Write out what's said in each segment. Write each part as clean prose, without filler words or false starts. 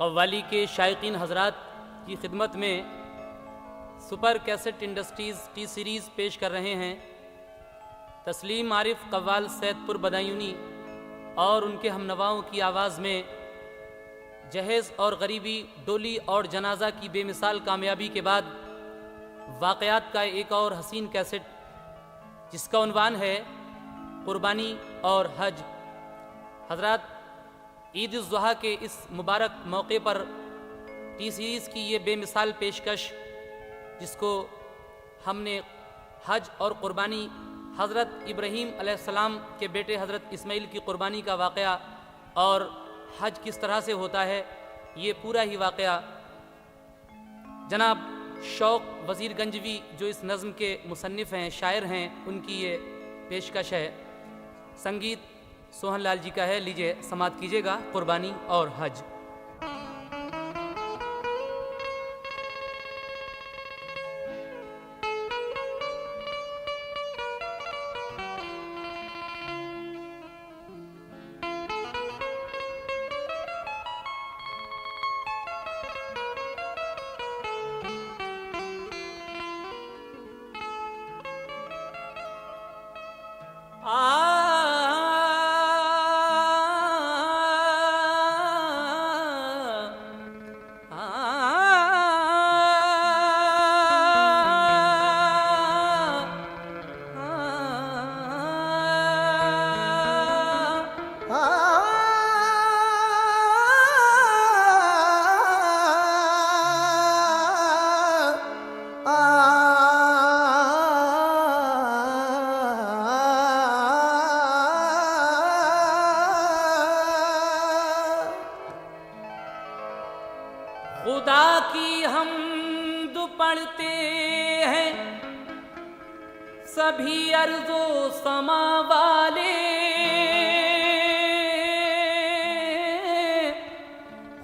कव्वाली के शायकीन हजरात की खिदमत में super cassette industries T series पेश कर रहे हैं तस्लीम आरिफ कव्वाल सैदपुर बदायूनी और उनके हमनवाओं की आवाज़ में जहेज़ और गरीबी, डोली और जनाजा की बेमिसाल कामयाबी के बाद वाक़यात का एक और हसीन कैसेट जिसका उन्वान है कुर्बानी और हज। हजरात, ईद उज़ ज़ुहा के इस मुबारक मौके पर टी सीरीज़ की ये बेमिसाल पेशकश जिसको हमने हज और कुर्बानी हज़रत इब्राहीम अलैहिस्सलाम के बेटे हज़रत इस्माइल की कुर्बानी का वाक़या और हज किस तरह से होता है, ये पूरा ही वाक़या जनाब शौक़ वज़ीर गंजवी जो इस नज़्म के मुसन्निफ़ हैं, शायर हैं, उनकी ये पेशकश है। संगीत सोहन लाल जी का है। लीजिए समाअत कीजिएगा कुर्बानी और हज। खुदा की हम्द पढ़ते हैं सभी अर्ज़ो समा वाले,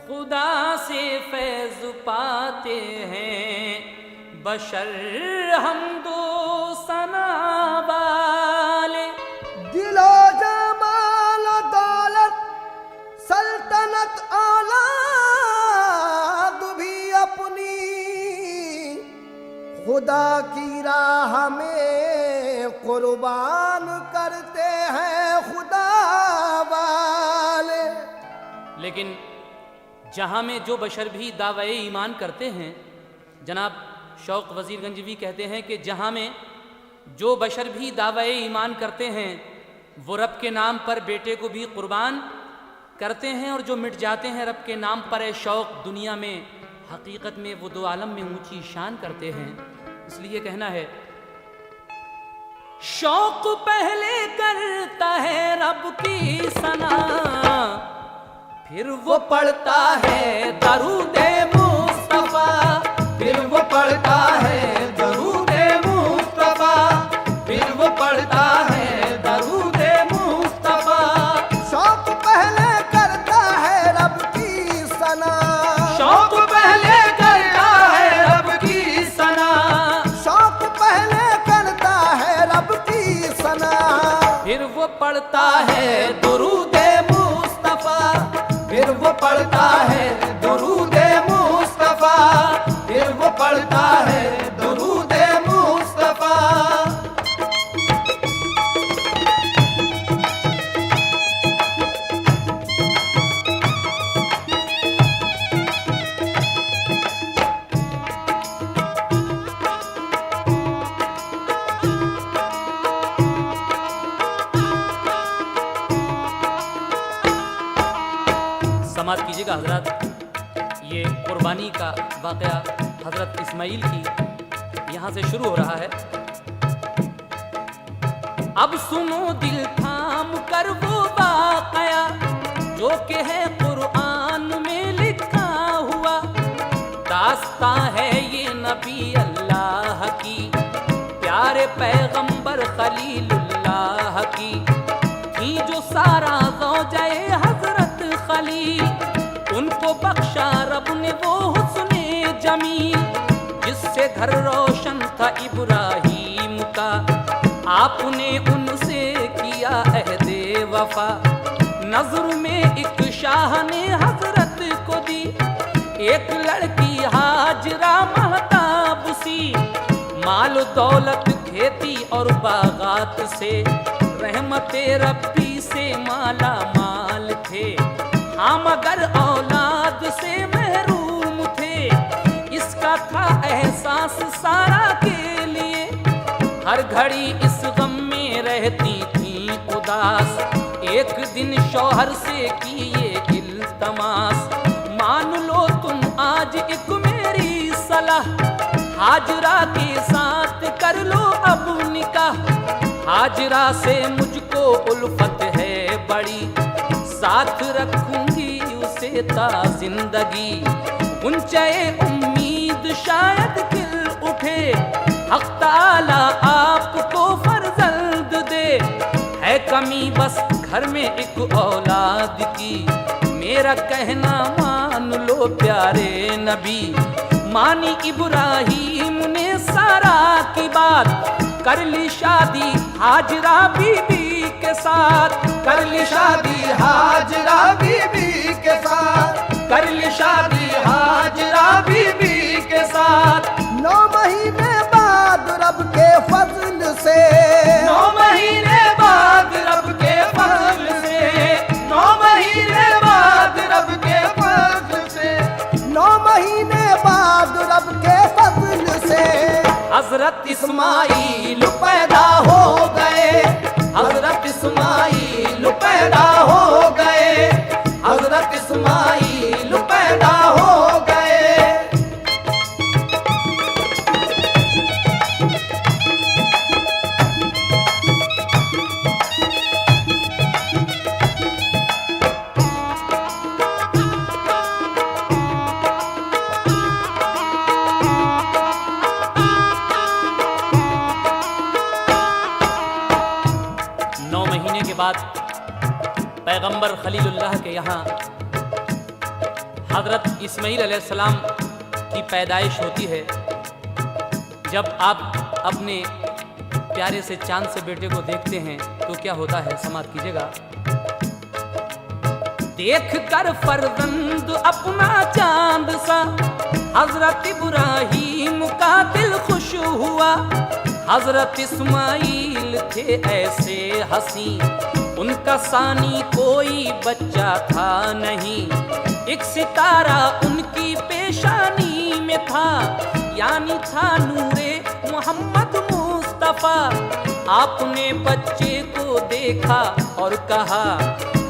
खुदा से फैज़ पाते हैं बशर हमदो सना वाले। दिलो जमाल दौलत सल्तनत औलाद भी अपनी खुदा की राह में कुर्बान करते हैं खुदा वाले। लेकिन जहाँ में जो बशर भी दावे ईमान करते हैं, जनाब शौक़ वज़ीर गंजवी कहते हैं कि जहाँ में जो बशर भी दावे ईमान करते हैं वो रब के नाम पर बेटे को भी कुर्बान करते हैं, और जो मिट जाते हैं रब के नाम पर शौक़ दुनिया में हकीकत में वो दो आलम में ऊंची शान करते हैं। इसलिए कहना है शौक़ पहले करता है रब की सना, फिर वो पढ़ता है दरूदे मुस्तफा, फिर वो पढ़ता है दरूदे मुस्तफा, फिर वो पढ़ता है दरूदे मुस्तफा। शौक़ पहले करता है रब की सना, शौक़ पहले करता है रब की सना, शौक़ पहले करता है रब की सना, फिर वो पढ़ता है दुरूदे मुस्तफा, फिर वो पढ़ता है दुरूदे मुस्तफा, फिर वो पढ़ता है दुरूदे मुस्तफा। समाअत कीजिएगा हजरत। ये कुर्बानी का वाक़या हजरत इस्माइल की यहाँ से शुरू हो रहा है। अब सुनो दिल थाम कर वो वाक़या जो कि है कुरान में लिखा हुआ। दास्तां है ये नबी अल्लाह की, प्यारे पैगंबर खलीलुल्लाह की, थी जो सारा ज़ौजाए हजरत खलील, उनको बख्शा रब ने वो हुस्ने जमील जिससे घर रोशन था इब्राहीम का, आपने उनसे किया अहदे वफा। नज़र में एक शाह ने हजरत को दी, एक लड़की हाजरा महताब सी, माल दौलत खेती और बागात से, रहमते रब्बी से माला माल थे। हाँ मगर औलाद से महरूम थे, इसका था एहसास सारा के लिए। हर घड़ी इस गम में रहती थी उदास, एक दिन शौहर से किए इल्तमास, मान लो तुम आज एक मेरी सलाह, हाजरा के साथ कर लो अब निकाह। हाजरा से मुझको उल्फत है बड़ी, साथ रखूंगी उसे ता जिंदगी। गुंचे उम्मीद शायद खिल उठे, हक ताला आपको फर्जंद दे। है कमी बस घर में एक औलाद की, मेरा कहना मान लो प्यारे नबी। मानी इब्राहीम ने सारा की बात, कर ली शादी हाजरा बीबी के साथ। कर ली शादी हाजरा बीबी के साथ, कर ली शादी हाजरा बीबी के साथ। 9 महीने बाद रब के फजल से, 9 महीने बाद रब के फजल से, 9 महीने बाद रब के फजल से, 9 महीने बाद रब के फजल से हजरत इस्माइल पैदा हो गए। हजरत इस्माइल पैदा हो गए। हजरत इस्माइल पैदा हो गए। 9 महीने के बाद पैगंबर खलीलुल्लाह के यहाँ हजरत इस्माइल अलैहिस्सलाम की पैदाइश होती है। जब आप अपने प्यारे से चांद से बेटे को देखते हैं तो क्या होता है, समाप्त कीजिएगा। देख कर फर्जंद अपना चांद सा, हजरत इब्राहीम का दिल खुश हुआ। हजरत इस्माइल थे ऐसे हंसी, उनका सानी कोई बच्चा था नहीं। एक सितारा उनकी पेशानी में था, यानी था नूरे मोहम्मद मुस्तफा। आपने बच्चे को देखा और कहा,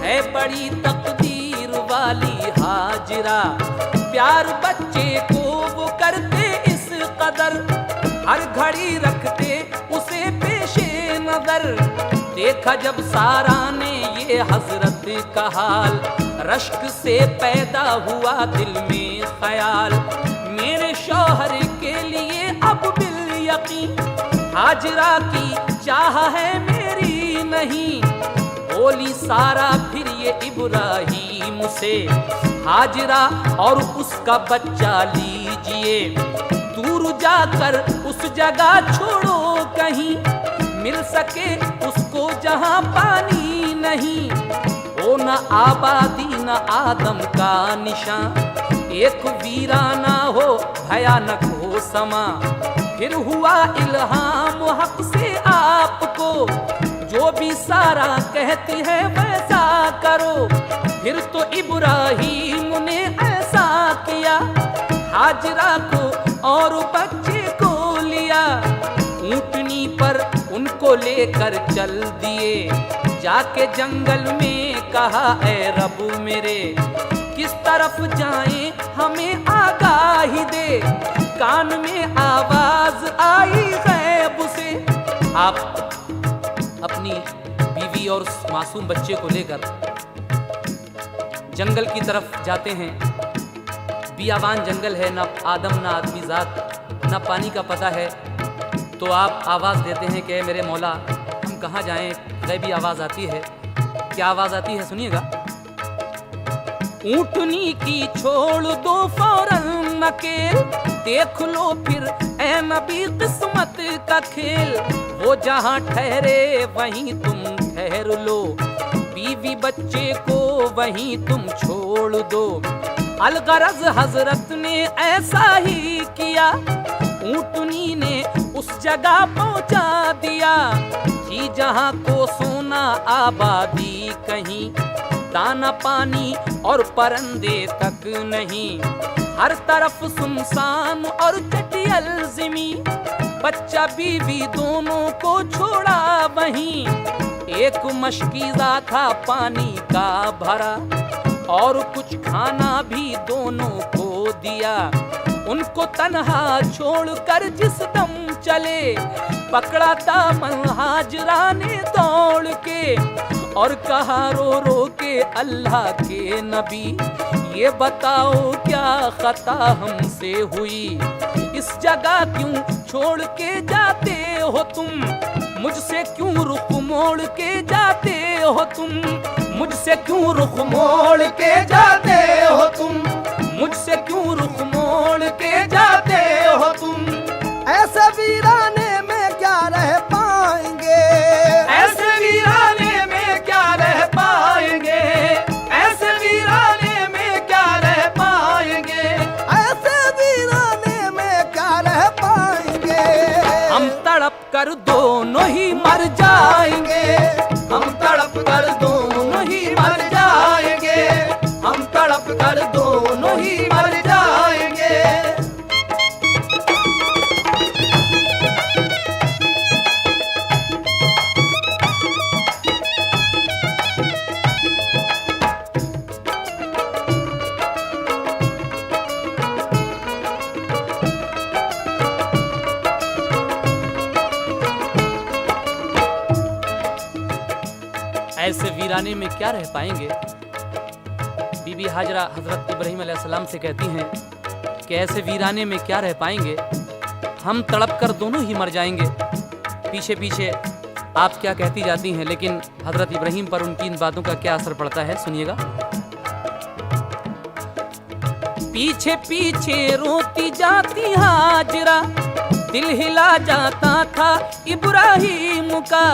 है बड़ी तकदीर वाली हाजरा। प्यार बच्चे को वो करते इस कदर, हर घड़ी रखते उसे पेशे नजर। देखा जब सारा ने ये हजरत का हाल, रश्क से पैदा हुआ दिल में ख्याल। मेरे शौहर के लिए अब बिल यकीन, हाजरा की चाह है मेरी नहीं। बोली सारा फिर ये इब्राहीम से, हाजरा और उसका बच्चा लीजिए। दूर जाकर उस जगह छोड़ो कहीं, मिल सके उसको जहां पानी नहीं। हो न आबादी न आदम का निशान, एक वीराना हो भयानक हो समा। फिर हुआ इल्हाम हक से आपको, जो भी सारा कहती है वैसा करो। फिर तो इब्राहीम ने ऐसा किया, हाजरा को और बच्चे को लिया। ऊंटनी पर उनको लेकर चल दिए, जाके जंगल में कहा, ऐ रब मेरे किस तरफ जाएं हमें आगाही दे। कान में आवाज आई गैब से। आप अपनी बीवी और मासूम बच्चे को लेकर जंगल की तरफ जाते हैं। बियाबान जंगल है, ना आदम ना आदमी जात, ना पानी का पता है। तो आप आवाज़ देते हैं कि मेरे मौला हम कहाँ जाएं। गैबी आवाज़ आती है। क्या आवाज़ आती है, सुनिएगा। ऊँटनी की छोड़ दो फौरन नकेल, देख लो फिर ऐ नबी किस्मत का खेल। वो जहाँ ठहरे वहीं तुम ठहर लो, बीवी बच्चे को वहीं तुम छोड़ दो। अलगरज हजरत ने ऐसा ही किया, ऊँटनी ने उस जगह पहुंचा दिया। जी जहां को सोना आबादी कहीं, दाना पानी और परंदे तक नहीं। हर तरफ सुनसान और चटियल ज़मी, बच्चा बीवी दोनों को छोड़ा वहीं। एक मशकीज़ा था पानी का भरा, और कुछ खाना भी दोनों को दिया। उनको तन्हा छोड़कर जिस दम चले, पकड़ा दामन हाजरा ने दौड़ के, और कहा रो रो के अल्लाह के नबी, ये बताओ क्या खता हमसे हुई। इस जगह क्यों छोड़ के जाते हो तुम, मुझसे क्यों रुख मोड़ के जाते हो तुम, मुझसे क्यों रुख मोड़ के जाते हो तुम, मुझसे क्यों रुख मोड़ के जाते हो तुम। ऐसे वीराने में क्या रह पाएंगे, ऐसे वीराने में क्या रह पाएंगे, ऐसे वीराने में क्या रह पाएंगे, ऐसे वीराने में क्या रह पाएंगे। हम तड़प कर दोनों ही मर जाएंगे, हम तड़प कर दोनों ही मर जाएंगे, हम तड़प कर दोनों ही मर जाएंगे। ऐसे वीराने में क्या रह पाएंगे। बीबी हाजरा हजरत इब्राहीम अलैहिस्सलाम से कहती हैं कि ऐसे वीराने में क्या रह पाएंगे, हम तड़प कर दोनों ही मर जाएंगे। पीछे पीछे आप क्या कहती जाती हैं, लेकिन हजरत इब्राहीम पर उनकी इन बातों का क्या असर पड़ता है, सुनिएगा। पीछे पीछे रोती जाती हाजरा, दिल हिला जाता था इब्राहीम का।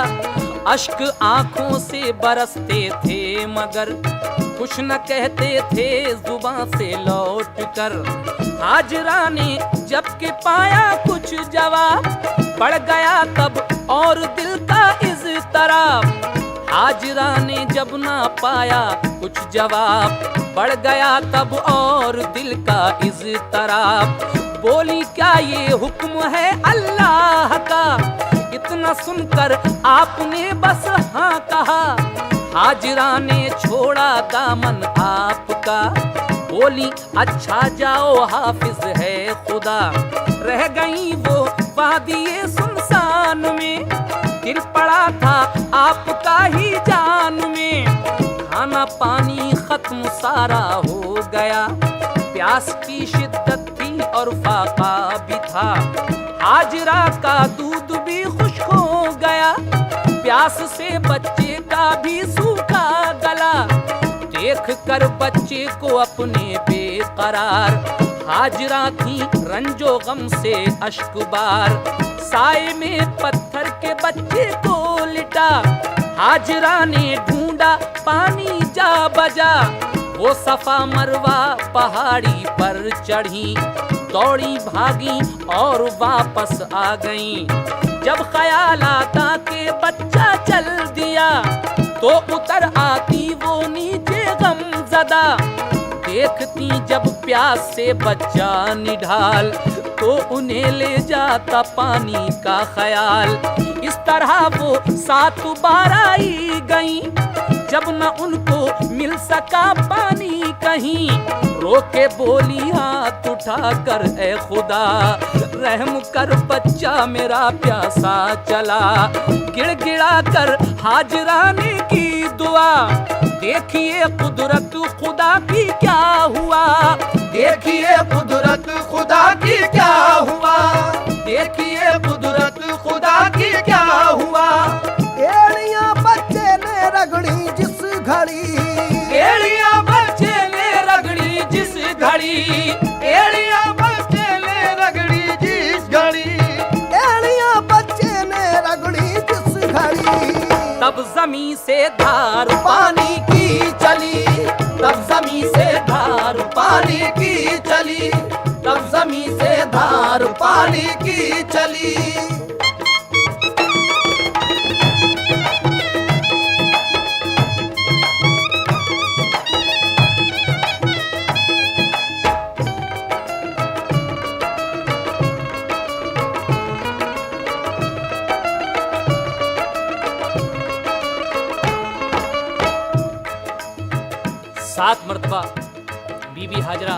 अश्क आंखों से बरसते थे मगर कुछ न कहते थे जुबान से लौट कर। हाजरा ने जब के पाया कुछ जवाब, बढ़ गया तब और दिल का इज़्तिराब। हाजरा ने जब ना पाया कुछ जवाब, बढ़ गया तब और दिल का इज़्तिराब। बोली क्या ये हुक्म है अल्लाह का, इतना सुनकर आपने बस हाँ कहा। हाजरा ने छोड़ा दामन आपका, बोली अच्छा जाओ हाफिज है खुदा। रह गई वो वादिये सुनसान में, दिल पड़ा था आपका ही जान में। खाना पानी खत्म सारा हो गया, प्यास की शिद्दत थी और फाका भी था। हाजरा का दूध भी खुश्क हो गया, प्यास से बच्चे का भी सूखा गला। देख कर बच्चे को अपने बेकरार, हाजरा थी रंजो गम से अश्कबार। साए में पत्थर के बच्चे को लिटा, हाजरा ने ढूंढा पानी जा बजा। वो सफा मरवा पहाड़ी पर चढ़ी, दौड़ी भागी और वापस आ गईं। जब ख्याल आता के बच्चा चल दिया, तो उतर आती वो नीचे गमज़दा। देखती जब प्यास से बच्चा निढाल, तो उन्हें ले जाता पानी का ख्याल। इस तरह वो 7 बार आई गईं, जब न उनको मिल सका पानी कहीं। रोके बोली हाथ उठा कर ए खुदा, रहम कर बच्चा मेरा प्यासा चला। गिड़गिड़ा कर हाजरा ने की दुआ, देखिए कुदरत खुदा की क्या हुआ। देखिए कुदरत खुदा की क्या हुआ, देखिए कुदरत खुदा की क्या हुआ। एड़ियां बच्चे ने रगड़ी जिस घड़ी, एड़ियां बच्चे ने रगड़ी जिस घड़ी, एड़ियां बच्चे ने रगड़ी जिस घड़ी, एड़ियां बच्चे ने रगड़ी जिस घड़ी। तब जमी से धार पानी की चली, तब जमी से धार पानी की चली, तब जमी से धार पानी की चली। सात मर्तबा बीबी हाजरा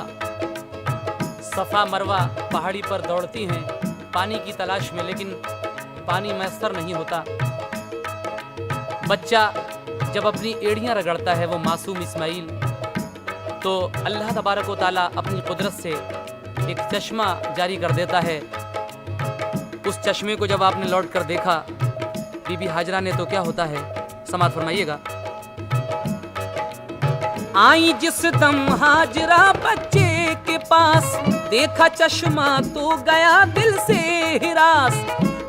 सफा मरवा पहाड़ी पर दौड़ती हैं पानी की तलाश में, लेकिन पानी मैसर नहीं होता। बच्चा जब अपनी एड़ियां रगड़ता है वो मासूम इस्माइल, तो अल्लाह तबारक व तआला अपनी कुदरत से एक चश्मा जारी कर देता है। उस चश्मे को जब आपने लौट कर देखा बीबी हाजरा ने, तो क्या होता है समाअत फरमाइएगा। आई जिस दम हाजरा बच्चे के पास, देखा चश्मा तो गया दिल से हिरास।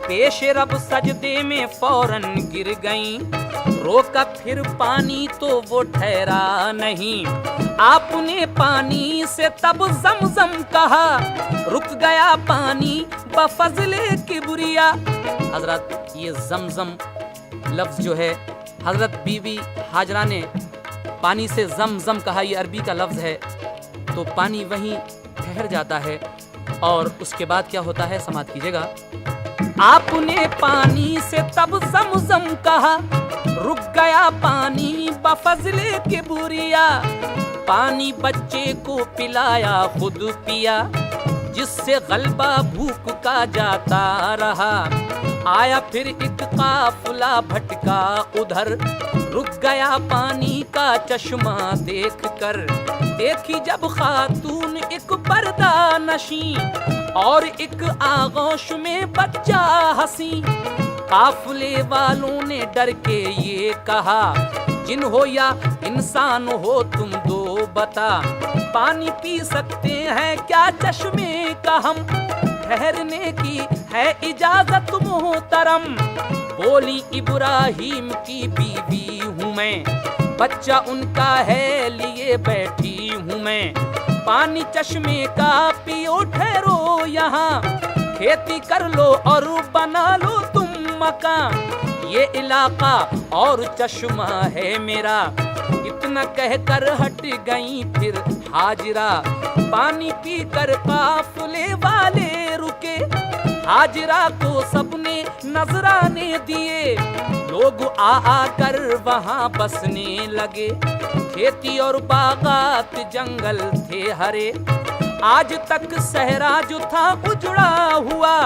पेश रब सजदे में फौरन गिर गईं, रोका फिर पानी तो वो ठहरा नहीं। आपने पानी से तब जमजम कहा, रुक गया पानी बफजले किबरिया। हजरत ये जमजम लफ्ज जो है, हजरत बीबी हाजरा ने पानी से जमजम कहा, ये अरबी का लफ्ज है, तो पानी वहीं ठहर जाता है। और उसके बाद क्या होता है समाअत कीजिएगा। आपने पानी से तब जमजम कहा, रुक गया पानी बफजले के बुरिया। पानी बच्चे को पिलाया खुद पिया, जिससे गलबा भूख का जाता रहा। आया फिर एक काफिला भटका उधर, रुक गया पानी का चश्मा देख कर। देखी जब खातून एक पर्दा नशी, और एक आगोश में बच्चा हंसी। काफिले वालों ने डर के ये कहा, जिन हो या इंसान हो तुम दो बता। पानी पी सकते हैं क्या चश्मे का हम, ठहरने की है इजाजत मोहतरम। बोली इब्राहिम की बीवी हूँ मैं, बच्चा उनका है लिए बैठी हूँ मैं। पानी चश्मे का पियो ठहरो यहाँ, खेती कर लो और बना लो तुम मकान। ये इलाका और चश्मा है मेरा, इतना कहकर हट गई फिर हाजरा। पानी पीकर काफिले वाले रुके, हाजरा को सबने नजराने दिए। लोग आ आकर वहाँ बसने लगे, खेती और बागात जंगल थे हरे। आज तक सहरा जो था उजड़ा हुआ,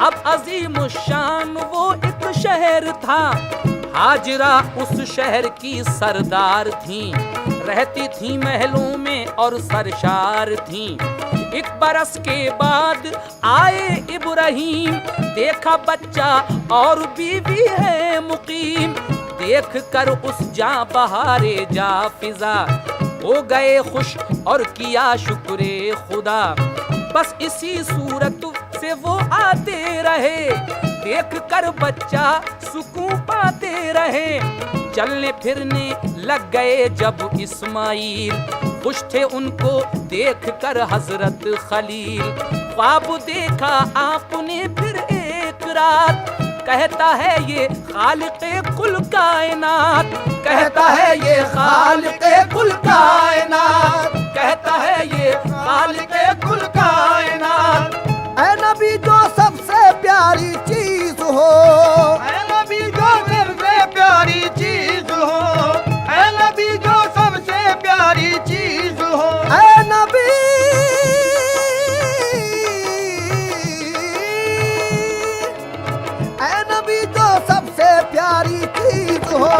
अब अजीम शान वो एक शहर था। हाजरा उस शहर की सरदार थी, रहती थी महलों में और सरशार थी। एक बरस के बाद आए इब्राहिम, देखा बच्चा और बीवी है मुकीम। देख कर उस जा बहारे जा फिजा, हो गए खुश और किया शुक्रे खुदा। बस इसी सूरत से वो आते रहे, देख कर बच्चा सुकून पाते रहे। चलने फिरने लग गए जब इस्माइल, खुश थे उनको देख कर हजरत खलील। ख्वाब देखा आपने फिर एक रात, कहता है ये खालिक़े कुल कायनात। कहता है ये खालिक़े कुल कायनात, कहता है ये खालिक़े कुल कायनात। ऐ नबी जो सबसे प्यारी चीज हो, ऐ नबी जो सबसे प्यारी चीज हो, ऐ नबी जो सबसे प्यारी चीज हो। ऐ नबी जो सबसे प्यारी चीज हो,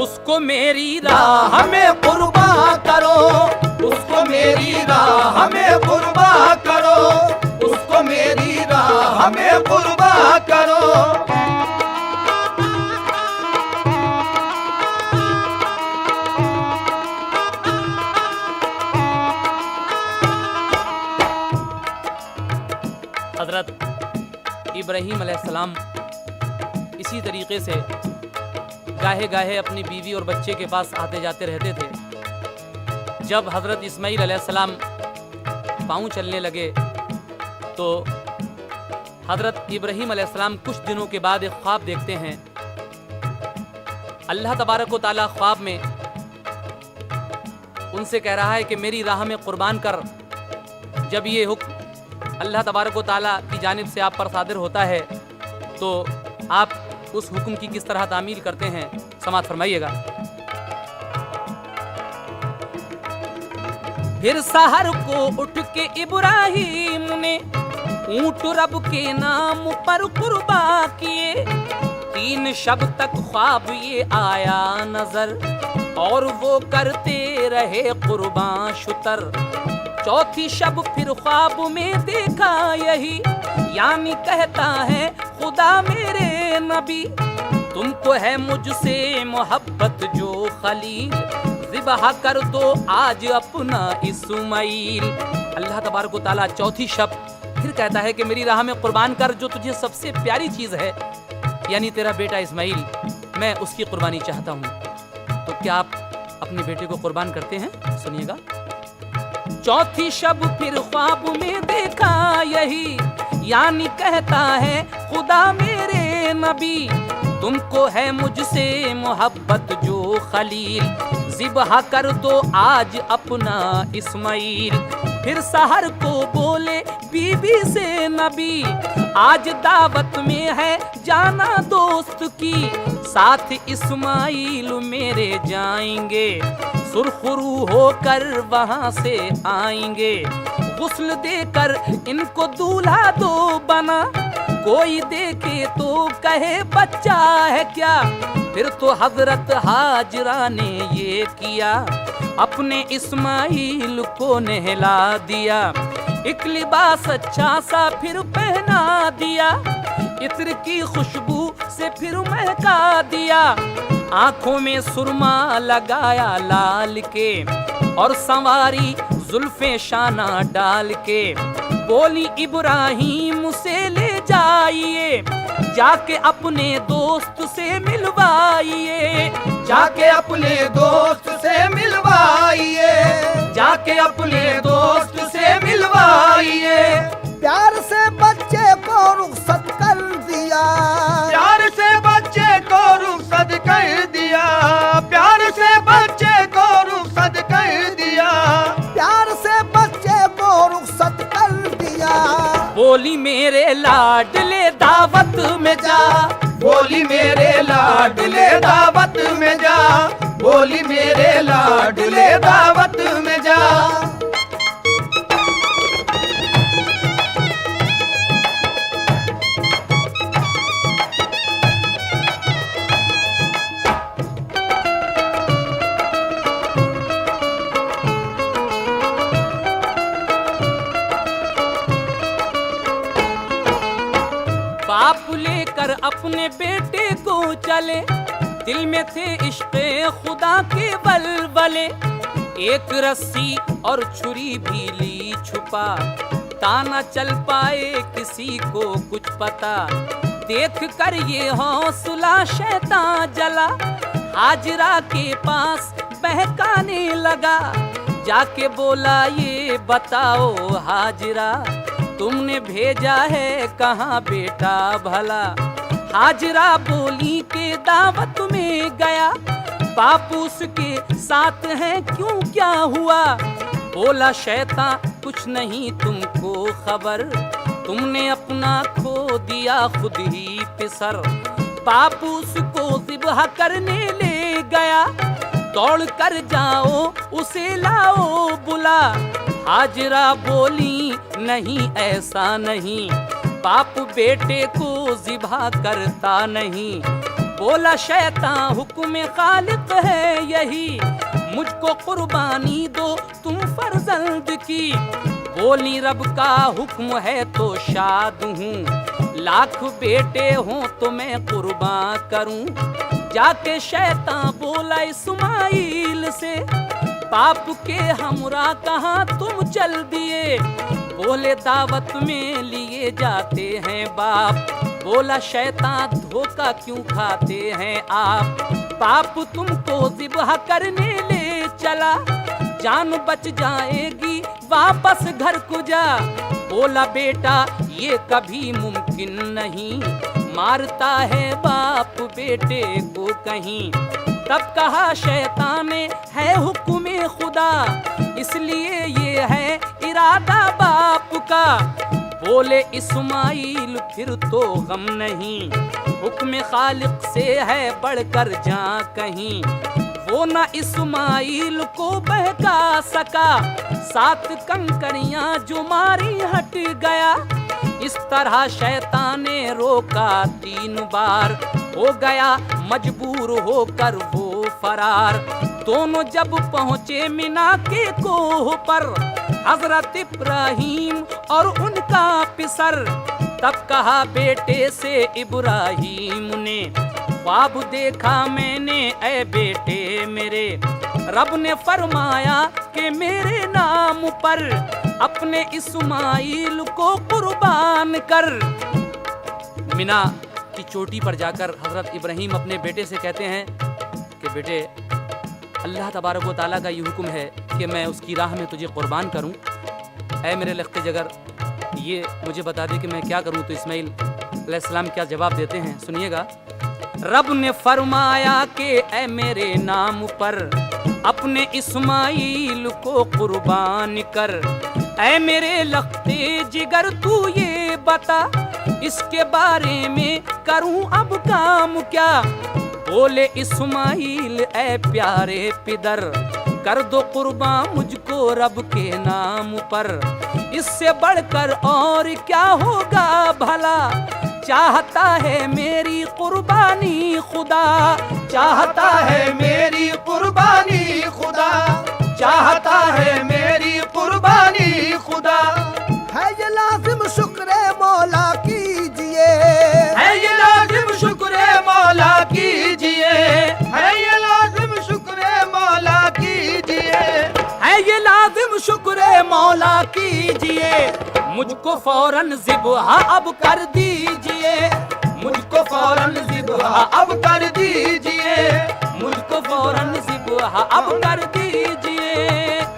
उसको मेरी राह में कुर्बा करो, उसको मेरी राह में कुर्बा करो, उसको मेरी राह में कुर्बा करो। हजरत इब्राहीम अलैहिस्सलाम इसी तरीके से गाहे गाहे अपनी बीवी और बच्चे के पास आते जाते रहते थे। जब हज़रत इस्माईल अलैहिस्सलाम पाँव चलने लगे तो हज़रत इब्राहीम अलैहिस्सलाम कुछ दिनों के बाद एक ख्वाब देखते हैं। अल्लाह तबारक व तआला ख्वाब में उनसे कह रहा है कि मेरी राह में कुर्बान कर। जब ये हुक्म अल्लाह तबारक व तआला की जानिब से आप पर सादिर होता है तो आप उस हुक्म की किस तरह तामील करते हैं, समाअत फरमाइएगा। फिर सहर को उठ के इब्राहीम ने ऊंट रब के नाम पर कुर्बा किए। 3 शब तक ख्वाब ये आया नजर और वो करते रहे कुर्बान शुतर। 4थी शब फिर ख्वाब में देखा यही, यानी कहता है खुदा मेरे नबी, तुमको है मुझसे मोहब्बत जो खलील, ज़िबह कर दो आज अपना इस्माईल। अल्लाह तबारक व तआला 4थी शब फिर कहता है कि मेरी राह में कुर्बान कर जो तुझे सबसे प्यारी चीज़ है, यानी तेरा बेटा इस्माईल, मैं उसकी कुर्बानी चाहता हूँ। तो क्या आप अपने बेटे को कुर्बान करते हैं? सुनिएगा। 4थी शब फिर ख्वाब में देखा यही, यानी कहता है खुदा मेरे नबी, तुमको है मुझसे मोहब्बत जो खलील, ज़िबह कर दो आज अपना इस्माईल। फिर सहर को बोले बीबी से नबी, आज दावत में है जाना दोस्त की, साथ इस्माईल मेरे जाएंगे, सुरखरू होकर वहाँ से आएंगे। गुस्ल देकर इनको दूल्हा दो बना, कोई देखे तो कहे बच्चा है क्या। फिर तो हजरत हाजरा ने ये किया, अपने इस्माईल को नहला दिया, एक लिबास अच्छा सा फिर पहना दिया, इत्र की खुशबू से फिर महका दिया, आंखों में सुरमा लगाया लाल के और संवारी जुल्फे शाना डाल के। बोली इब्राहीम से ले जाइए, जाके अपने दोस्त से मिलवाइए, जाके अपने दोस्त से मिलवाइए, जाके अपने दोस्त से मिलवाइए। प्यार से बच्चे को रुखसत कर दिया, प्यार से बच्चे को रुखसत कर दिया, प्यार से बच्चे को रुखसत कर दिया, प्यार से बच्चे को रुखसत कर दिया। बोली मेरे लाडले दावत में जा, बोली मेरे लाडले दावत में जा, बोली मेरे लाडले दावत में जा। बाप लेकर अपने बेटे को चले, दिल में थे इश्क़े खुदा के बलबले, एक रस्सी और छुरी भी ली छुपा, ताना चल पाए किसी को कुछ पता। देख कर ये हौसला शैतान जला, हाजरा के पास बहकाने लगा, जाके बोला ये बताओ हाजरा, तुमने भेजा है कहाँ बेटा भला। हाजरा बोली के दावत में गया, बाप उसके साथ है क्यों क्या हुआ। बोला शैतान कुछ नहीं तुमको खबर, तुमने अपना खो दिया खुद ही पिसर। बाप उसको ज़िबह करने ले गया, दौड़ कर जाओ उसे लाओ बुला। हाजरा बोली नहीं ऐसा नहीं, बाप बेटे को ज़िबह करता नहीं। बोला शैतान हुक्म खालिक है यही, मुझको कुर्बानी दो तुम फर्जंद की। बोली रब का हुक्म है तो शाद हूँ, लाख बेटे हों तो मैं कुर्बान करूँ। जाके शैतान बोला इस्माईल से, बाप के हमरा कहाँ तुम चल दिए। बोले दावत में लिए जाते हैं बाप। बोला शैतान धोखा क्यों खाते हैं आप। बाप तुमको ज़िब्ह करने ले चला, जान बच जाएगी वापस घर को जा। बोला बेटा ये कभी मुमकिन नहीं, मारता है बाप बेटे को कहीं। तब कहा शैतान है हुक्म खुदा, इसलिए ये है इरादा बाप का। बोले इस्माइल फिर तो गम नहीं, हुक्म खालिक से है बढ़कर जा कहीं। वो न इस्माइल को बहका सका, 7 कंकरियां जो मारी हट गया। इस तरह शैतान ने रोका 3 बार, हो गया मजबूर होकर वो फरार। दोनों जब पहुंचे मिना के कोह पर, हजरत इब्राहीम और उनका पिसर। तब कहा बेटे से इब्राहीम ने, ख्वाब देखा मैंने ऐ बेटे मेरे। रब ने फरमाया कि मेरे नाम पर अपने इस्माइल को कुर्बान कर। मिना की चोटी पर जाकर हजरत इब्राहीम अपने बेटे से कहते हैं कि बेटे अल्लाह तबारक व तआला का ये हुक्म है कि मैं उसकी राह में तुझे कुर्बान करूं। ऐ मेरे लख्ते जगर, ये मुझे बता दे कि मैं क्या करूं। तो इस्माइल अलैहिस्सलाम क्या जवाब देते हैं, सुनिएगा। रब ने फरमाया कि ऐ मेरे नाम पर अपने इस्माइल को कुर्बान कर। ऐ मेरे लख्ते जिगर तू ये बता, इसके बारे में करूं अब काम क्या। बोले इस्माइल ऐ प्यारे पिदर, कर दो कुर्बान मुझको रब के नाम पर। इससे बढ़कर और क्या होगा भला, चाहता है मेरी कुर्बानी खुदा। चाहता है मेरी कुर्बानी खुदा, चाहता है मेरी कुर्बानी खुदा। है ये लाजिम शुक्र मौला कीजिए, है ये लाजिम शुक्र मौला कीजिए, है ये लाजिम शुक्र मौला कीजिए, है ये लाजिम शुक्र मौला कीजिए। मुझको फौरन ज़िब्ह अब कर दीजिए, मुझको फौरन ज़िब्ह अब कर दीजिए, मुझको फौरन ज़िब्ह अब कर दीजिए।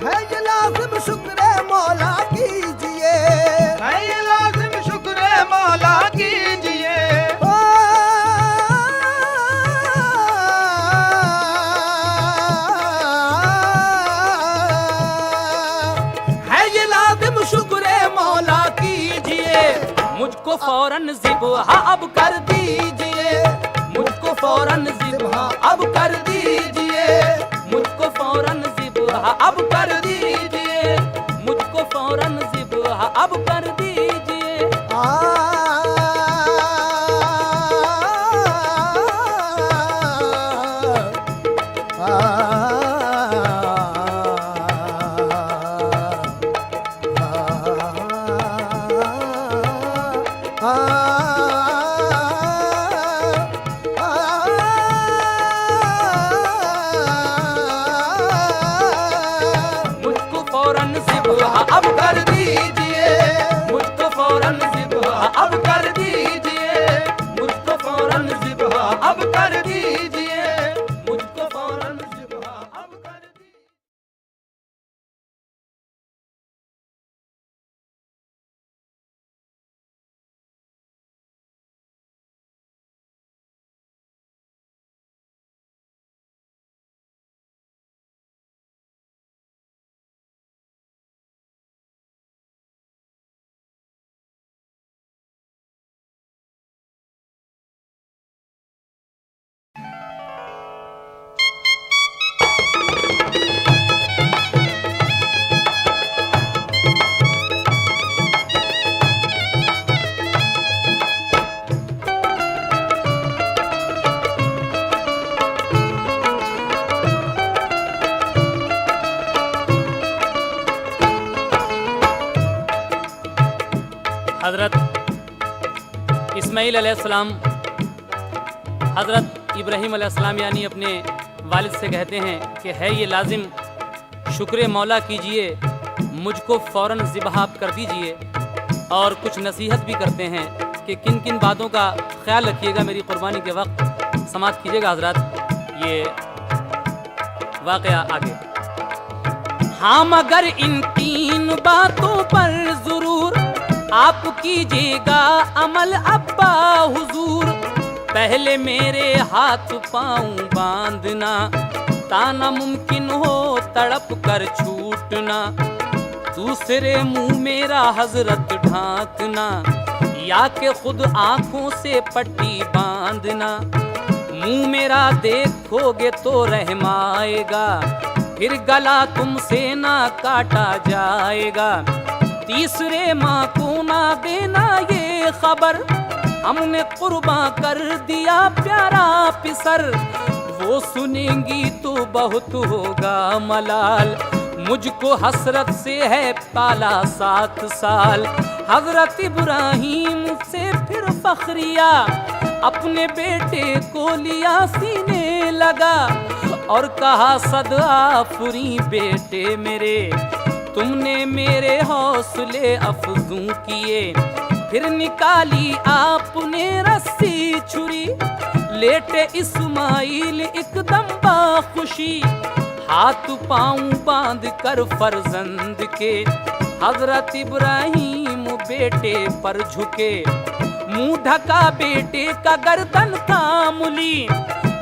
है ये लाजिम शुक्र मौला कीजिए, है ये लाजिम शुक्र मौला कीजिए। है ये लाजिम शुक्र मौला कीजिए, मुझको फौरन ज़िब्ह अब कर दीजिए, मुझको फौरन ज़िब्ह अब कर दीजिए, मुझको फौरन ज़िब्ह अब कर दीजिए, मुझको फौरन ज़िब्ह अब कर दीजिए। मुझको फौरन ज़िब्ह अब कर दीजिए, मुझको फौरन ज़िब्ह अब कर दीजिए, मुझको फौरन ज़िब्ह अब कर दीजिए, मुझको फौरन ज़िब्ह अब कर दीजिए। हज़रत इस्माइल अलैहिस्सलाम हज़रत इब्राहीम अलैहिस्सलाम यानी अपने वालिद से कहते हैं कि है ये लाजिम शुक्र मौला कीजिए, मुझको फ़ौरन ज़िब्ह आप कर दीजिए। और कुछ नसीहत भी करते हैं कि किन किन बातों का ख्याल रखिएगा मेरी कुर्बानी के वक्त, समाअत कीजिएगा हज़रात। ये वाकया आगे। हाँ मगर इन 3 बातों पर जरूर आप कीजिएगा अमल अब्बा हुजूर। पहले मेरे हाथ पाँव बांधना, ताना मुमकिन हो तड़प कर छूटना। दूसरे मुंह मेरा हजरत ढांकना, या के खुद आंखों से पट्टी बांधना। मुंह मेरा देखोगे तो रहम आएगा, फिर गला तुमसे ना काटा जाएगा। तीसरे माँ को ना देना ये खबर, हमने कुर्बा कर दिया प्यारा पिसर। वो सुनेंगी तो बहुत होगा मलाल, मुझको हसरत से है पाला 7 साल। हजरत इब्राहीम से फिर फखरिया, अपने बेटे को लिया सीने लगा और कहा सदाफरी बेटे मेरे, तुमने मेरे हौसले अफजू किए। फिर निकाली आपने रस्सी छुरी, लेटे इस्माइल एकदम बाखुशी। हाथ पाँव बांध कर फर्जंद के हजरत इब्राहीम बेटे पर झुके। मुंह ढका बेटे का गर्दन थामली,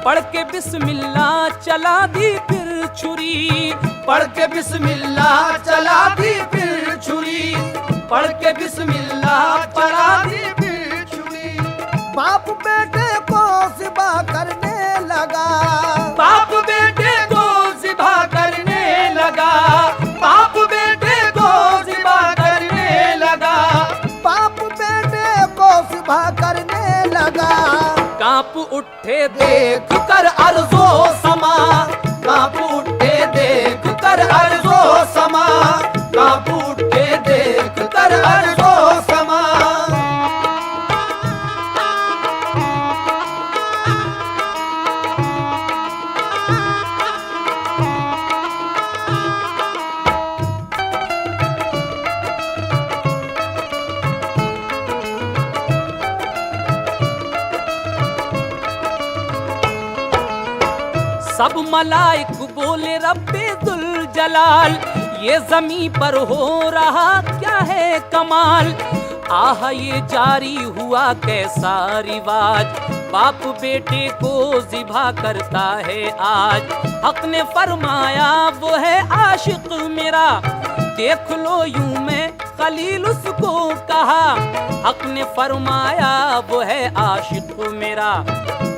पढ़ के बिस्मिल्लाह चला दी फिर छुरी। पढ़ के बिस्मिल्लाह चला दी फिर छुरी, पढ़ के बिस्मिल्लाह चला दी फिर छुरी। बाप बेटे को ज़िबा करने लगा, बाप बेटे को ज़िबा करने लगा, बाप बेटे को ज़िबा करने लगा, बाप बेटे को ज़िबा करने लगा। कांप उठे देख कर अर्ज़ो समा, कांप उठे देख कर अर्ज़ो समा, कांप उठे देख कर अर्ज़ो समा। सब मलाइक बोले रब्बे दुल जलाल, ये ज़मीं पर हो रहा क्या है कमाल। आह ये जारी हुआ कैसा रिवाज, बाप बेटे को ज़िबा करता है आज। हक ने फरमाया वो है आशिक मेरा, देख लो यूं मैं खलील उसको कहा। हक ने फरमाया वो है आशिक मेरा,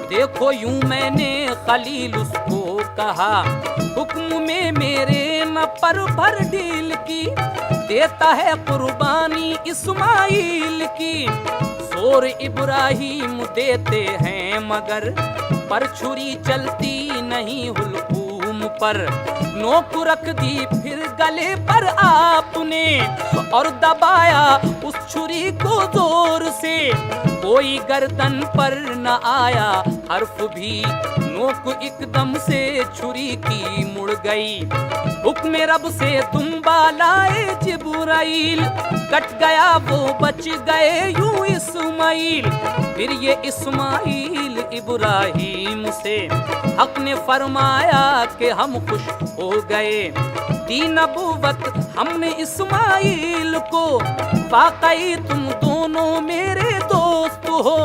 देखो यूं मैंने खलील उसको कहा। हुक्म में मेरे न पर भर ढील की, देता है कुर्बानी इस्माइल की। जोर इब्राहीम देते हैं मगर, पर छुरी चलती नहीं हुलकूम पर। नोक रख दी फिर गले पर आपने, और दबाया उस छुरी को जोर से। कोई गर्दन पर न आया हर्फ भी, नोक एकदम से छुरी की मुड़ गई। हुक्म रब से दुम्बा लाए जिब्राइल, कट गया वो बच गए यूं इस्माइल। फिर ये इस्माइल इब्राहीम से हक ने फरमाया कि हम खुश हो गए। दी नबूवत हमने इस्माइल को, वाकई तुम दोनों मेरे दोस्त हो।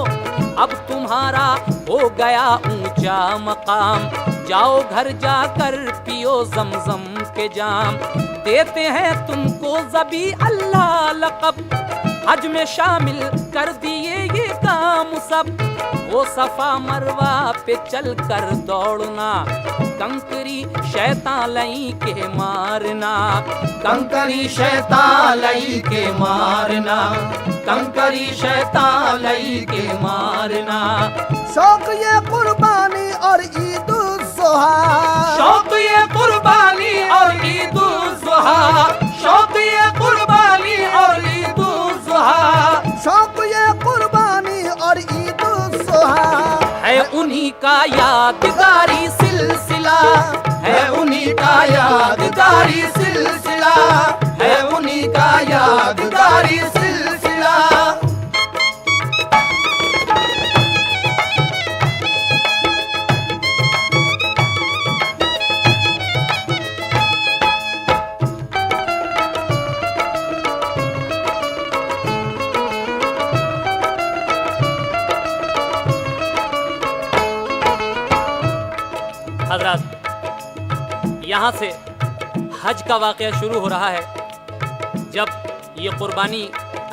अब तुम्हारा हो गया ऊंचा मकाम, जाओ घर जाकर पियो जमजम के जाम। देते हैं तुमको ज़बी अल्लाह लक़ब, हज में शामिल कर दिए ये काम सब। वो सफा मरवा पे चल कर दौड़ना, कंकरी शैतान लई के मारना। कंकरी शैतान लई के मारना, कंकरी शैतान लई के मारना। शौक ये कुर्बानी और ईद उल ज़ुहा, शौक ये कुर्बानी और ईद उल ज़ुहा, शौक ये कुर्बानी और ईद उल ज़ुहा, शौक ये कुर्बानी और ईद उल ज़ुहा। है उन्हीं का यादगारी सिलसिला, है उन्हीं का यादगारी सिलसिला, है उन्हीं का यादगारी सिलसिला। हजरत, यहाँ से हज का वाक़या शुरू हो रहा है। जब ये कुर्बानी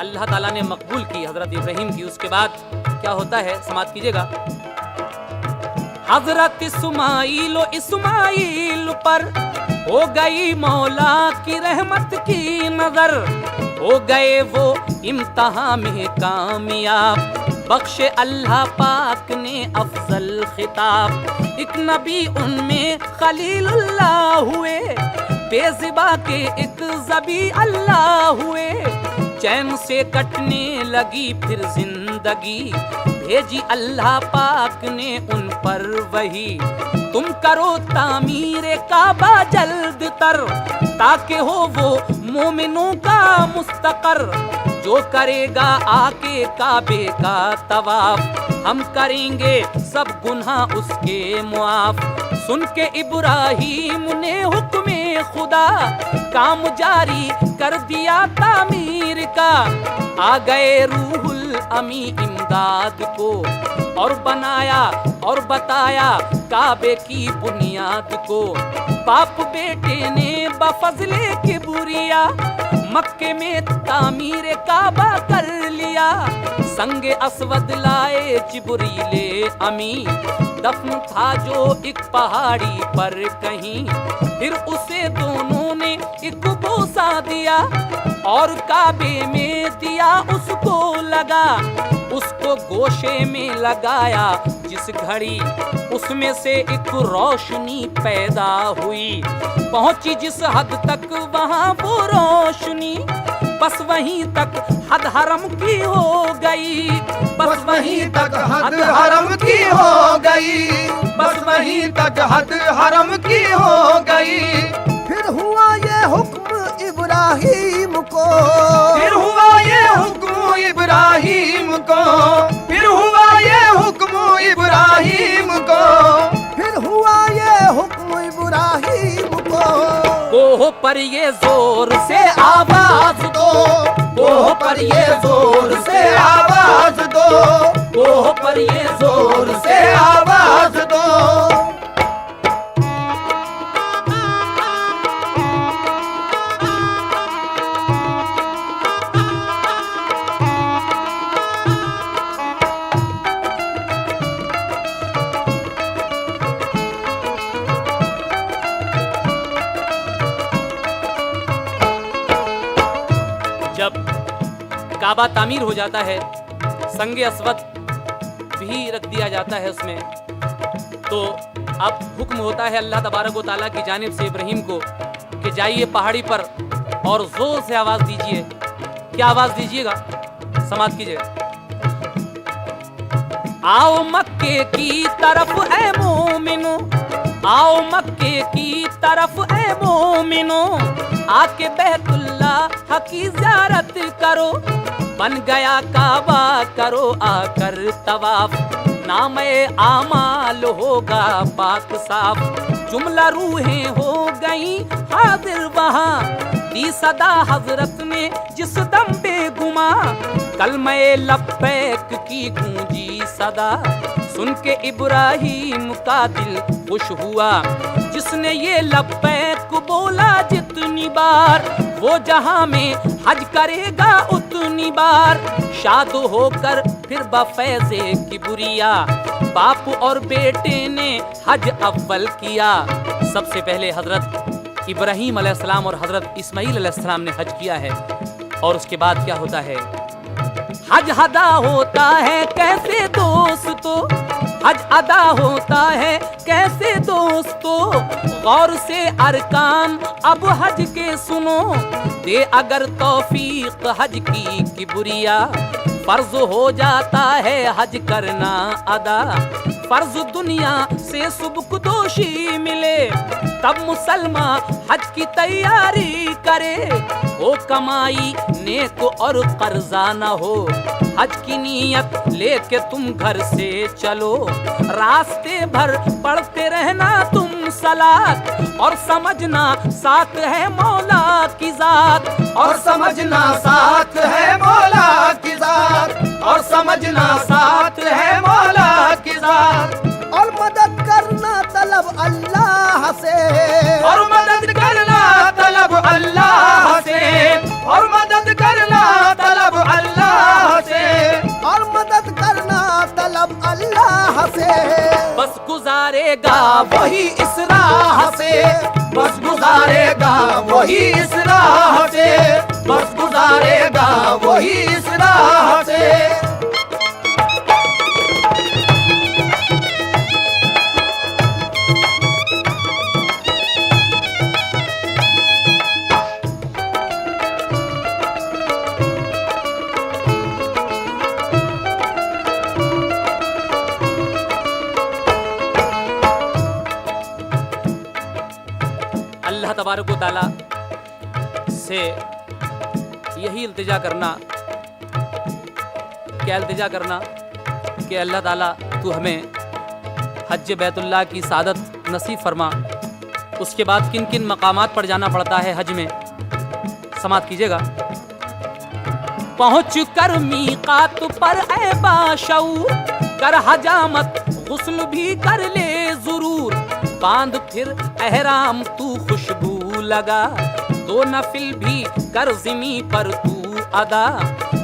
अल्लाह ताला ने मकबूल की हजरत इब्राहीम की, उसके बाद क्या होता है समाअत कीजिएगा। हजरत इस्माइल पर हो गई मौला की रहमत की नजर, हो गए वो इम्तिहान में कामयाब, बख्शे अल्लाह पाक ने अफजल खिताब। एक नबी उनमें खलीलुल्लाह हुए, बेज़िबा के एक ज़बी अल्लाह हुए। चैन से कटने लगी फिर जिंदगी, भेजी अल्लाह पाक ने उन पर वही। तुम करो तामीर काबा जल्द तर, ताकि हो वो मोमिनों का मुस्तकर। जो करेगा आके काबे का तवाफ, हम करेंगे सब गुनाह उसके मुआफ। सुन के इब्राहीम ने हुक्मे खुदा, काम जारी कर दिया तामीर का। आ गए रूहुल अमी इमदाद को, और बनाया और बताया काबे की बुनियाद को। बाप बेटे ने बफजले किबरिया, मक्के में तामीर काबा कर लिया। संगे असवद लाए जिब्रीले अमी, दफन था जो एक पहाड़ी पर कहीं। फिर उसे दोनों ने एक बोसा दिया, और काबे में दिया उसको लगा। उसको गोशे में लगाया जिस घड़ी, उसमें से एक रोशनी पैदा हुई। पहुंची जिस हद तक वहां वो रोशनी, बस वहीं तक हद हरम की हो गई। बस वहीं तक हद हरम की हो गई, बस वहीं तक हद हरम की हो गई। फिर हुआ ये हुक्म इब्राहीम को, फिर हुआ ये हुक्म इब्राहीम को, फिर हुआ ये हुक्म इब्राहीम को, फिर हुआ ये हुक्म इब्राहीम को। कोह पर ये जोर से आवाज दो, कोह पर ये जोर से आवाज दो, कोह पर ये जोर से आवाज दो। काबा तामीर हो जाता है, संगे अस्वद भी रख दिया जाता है उसमें, तो अब हुक्म होता है अल्लाह तबारक व तआला की जानिब से इब्राहीम को कि जाइए पहाड़ी पर और जोर से आवाज दीजिए। क्या आवाज दीजिएगा? समाअत कीजिए। आओ मक्के की तरफ ए मोमिनो, आओ मक्के की तरफ ए मोमिनो, आके बैतुल्लाह की ज़ियारत करो। बन गया काबा करो आकर तवाफ, नामे आमाल होगा पाक साफ। जुमला रूहें हो गई हाजिर वहाँ, दी सदा हजरत ने जिस दम बेगुमा। कलमे लब्बैक की गूंजी सदा, सुन के इब्राहीम का दिल खुश हुआ। जिसने ये लब्बैक बोला जितनी बार, वो जहां में हज करेगा उतनी बार। शाद होकर फिर बफैज़े किबरिया, बाप और बेटे ने हज अव्वल किया। सबसे पहले हजरत इब्राहीम अलैहिस्सलाम और हजरत इस्माईल अलैहिस्सलाम ने हज किया है। और उसके बाद क्या होता है? हज अदा होता है कैसे दोस्तों, हज अदा होता है कैसे दोस्तों। गौर से अरकान अब हज के सुनो, दे अगर तौफीक हज की किबरिया। फर्ज हो जाता है हज करना अदा, फर्ज दुनिया से सुबकदोशी मिले। तब मुसलमान हज की तैयारी करे, हो कमाई नेक और कर्जा न हो। हज की नीयत लेके तुम घर से चलो, रास्ते भर पढ़ते रहना तुम सलात। और समझना साथ है मौला की जात, और समझना साथ है मौला की जात, और समझना साथ है मौला की जात। और मदद करना तलब अल्लाह से, बस गुजारेगा वही इस राह से, बस गुजारेगा वही इस राह से, बस गुजारेगा वही इस राह से। अल्लाह तबारक व तआला से यही इल्तिजा करना, क्या इल्तिजा करना कि अल्लाह ताला तू हमें हज बैतुल्लाह की सादत नसीब फरमा। उसके बाद किन किन मकामात पर जाना पड़ता है हज में, समात कीजिएगा। पहुँच कर मीकात पर ऐ बाशऊर, कर हजामत गुस्ल भी कर ले जरूर, बांध फिर एहराम तू खुशबू लगा, दो नफिल भी कर ज़िमी पर तू अदा,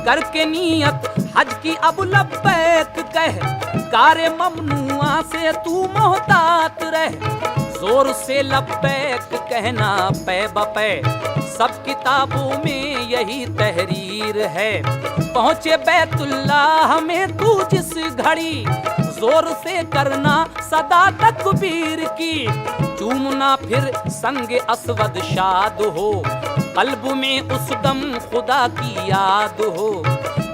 करके नियत हज की अब लब्बैक कह, कारे ममनुआ से तू मोहतात रह, जोर से लब्बैक कहना पै बपै, सब किताबों में यही तहरीर है। पहुँचे बैतुल्लाह में तू जिस घड़ी, जोर से करना सदा तकबीर की, चूमना फिर संग असवद शाद हो, कल्ब में उस दम खुदा की याद हो,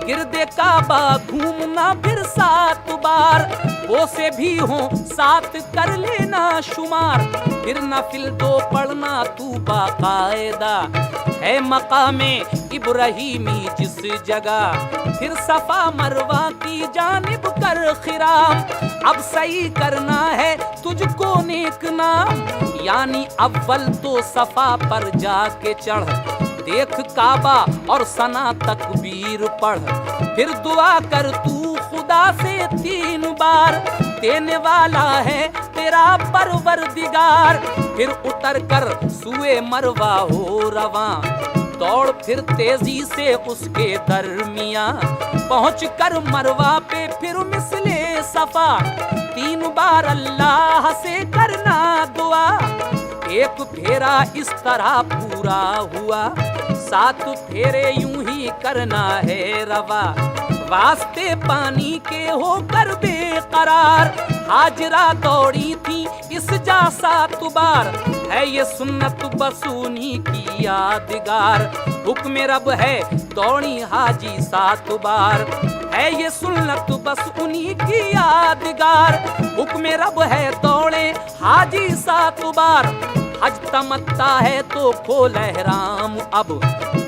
गिरदे काबा घूमना फिर 7 बार, वो से भी हो 7 कर लेना शुमार, फिर नफिल 2 पढ़ना तू बाकायदा, है मकामे इब्राहीमी जिस जगह, फिर सफा मरवा की जानिब कर खिराम, अब सही करना है तुझको नेक नाम, यानी अव्वल तो सफा पर जाके चढ़, देख काबा और सना तकबीर पढ़, फिर दुआ कर तू खुदा से 3 बार, देने वाला है तेरा परवरदिगार, फिर उतर कर सुए मरवा हो रवां, दौड़ फिर तेजी से उसके दरमियां, पहुँच कर मरवा पे फिर मिसले सफा, 3 बार अल्लाह से करना दुआ, एक फेरा इस तरह पूरा हुआ, 7 फेरे यूं ही करना है रवा, वास्ते पानी के होकर बेकरार, हाजरा दौड़ी थी इस जा 7 बार, है ये सुन्नत बसूनी की यादगार, हुक्म रब है दौड़ी हाजी 7 बार, है ये सुन्नत बसूनी की यादगार, हुक्म रब है दौड़े हाजी 7 बार, हज तमत्ता है तो खोल एहराम अब,